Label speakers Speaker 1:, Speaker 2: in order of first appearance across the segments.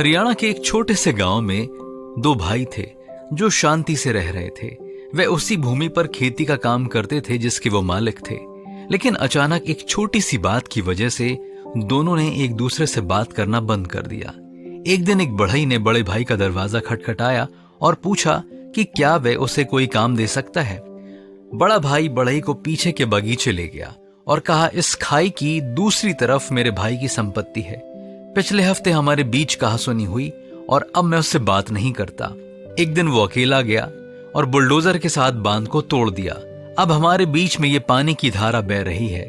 Speaker 1: हरियाणा के एक छोटे से गांव में दो भाई थे जो शांति से रह रहे थे। वे उसी भूमि पर खेती का काम करते थे जिसके वो मालिक थे। लेकिन अचानक एक छोटी सी बात की वजह से दोनों ने एक दूसरे से बात करना बंद कर दिया। एक दिन एक बढ़ई ने बड़े भाई का दरवाजा खटखटाया और पूछा कि क्या वह उसे कोई काम दे सकता है। बड़ा भाई बढ़ई को पीछे के बगीचे ले गया और कहा, इस खाई की दूसरी तरफ मेरे भाई की संपत्ति है। पिछले हफ्ते हमारे बीच कहासुनी हुई और अब मैं उससे बात नहीं करता। एक दिन वो अकेला गया और बुलडोजर के साथ बांध को तोड़ दिया। अब हमारे बीच में ये पानी की धारा बह रही है।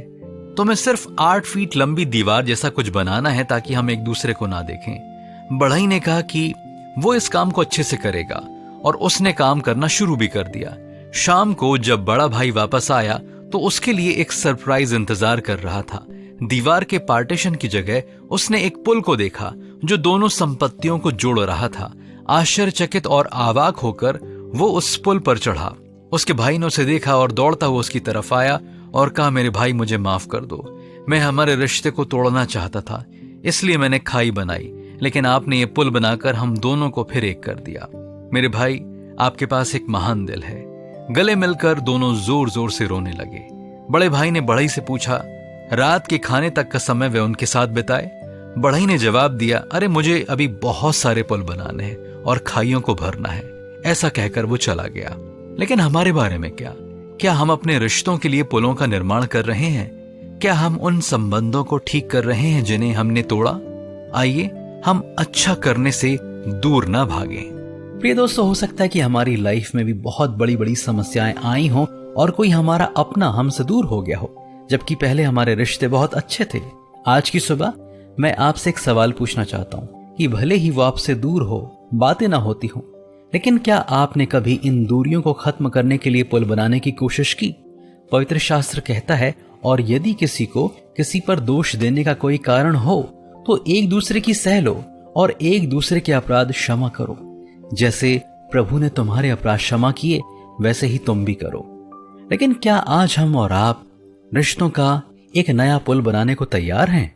Speaker 1: तो मैं सिर्फ 8 फीट लंबी दीवार जैसा कुछ बनाना है ताकि हम एक दूसरे को ना देखें। बढ़ई ने कहा कि वो इस काम को अच्छे से करेगा और उसने काम करना शुरू भी कर दिया। शाम को जब बड़ा भाई वापस आया तो उसके लिए एक सरप्राइज इंतजार कर रहा था। दीवार के पार्टीशन की जगह उसने एक पुल को देखा जो दोनों संपत्तियों को जोड़ रहा था। आश्चर्यचकित और आवाक होकर वो उस पुल पर चढ़ा। उसके भाई ने उसे देखा और दौड़ता हुआ उसकी तरफ आया और कहा, मेरे भाई मुझे माफ कर दो। मैं हमारे रिश्ते को तोड़ना चाहता था, इसलिए मैंने खाई बनाई, लेकिन आपने ये पुल बनाकर हम दोनों को फिर एक कर दिया। मेरे भाई, आपके पास एक महान दिल है। गले मिलकर दोनों जोर जोर से रोने लगे। बड़े भाई ने बढ़ई से पूछा, रात के खाने तक का समय वे उनके साथ बिताए। बढ़ई ने जवाब दिया, अरे मुझे अभी बहुत सारे पुल बनाने हैं और खाइयों को भरना है। ऐसा कहकर वो चला गया। लेकिन हमारे बारे में क्या हम अपने रिश्तों के लिए पुलों का निर्माण कर रहे हैं? क्या हम उन संबंधों को ठीक कर रहे हैं जिन्हें हमने तोड़ा? आइए हम अच्छा करने से दूर ना भागें।
Speaker 2: प्रिय दोस्तों, हो सकता है कि हमारी लाइफ में भी बहुत बड़ी बड़ी समस्याएं आई हों और कोई हमारा अपना हमसे दूर हो गया हो, जबकि पहले हमारे रिश्ते बहुत अच्छे थे। आज की सुबह मैं आपसे एक सवाल पूछना चाहता हूँ कि भले ही वो आपसे दूर हो, बातें ना होती हो, लेकिन क्या आपने कभी इन दूरियों को खत्म करने के लिए पुल बनाने की कोशिश की? पवित्र शास्त्र कहता है, और यदि किसी को किसी पर दोष देने का कोई कारण हो तो एक दूसरे की सह लो और एक दूसरे के अपराध क्षमा करो। जैसे प्रभु ने तुम्हारे अपराध क्षमा किए, वैसे ही तुम भी करो। लेकिन क्या आज हम और आप रिश्तों का एक नया पुल बनाने को तैयार हैं?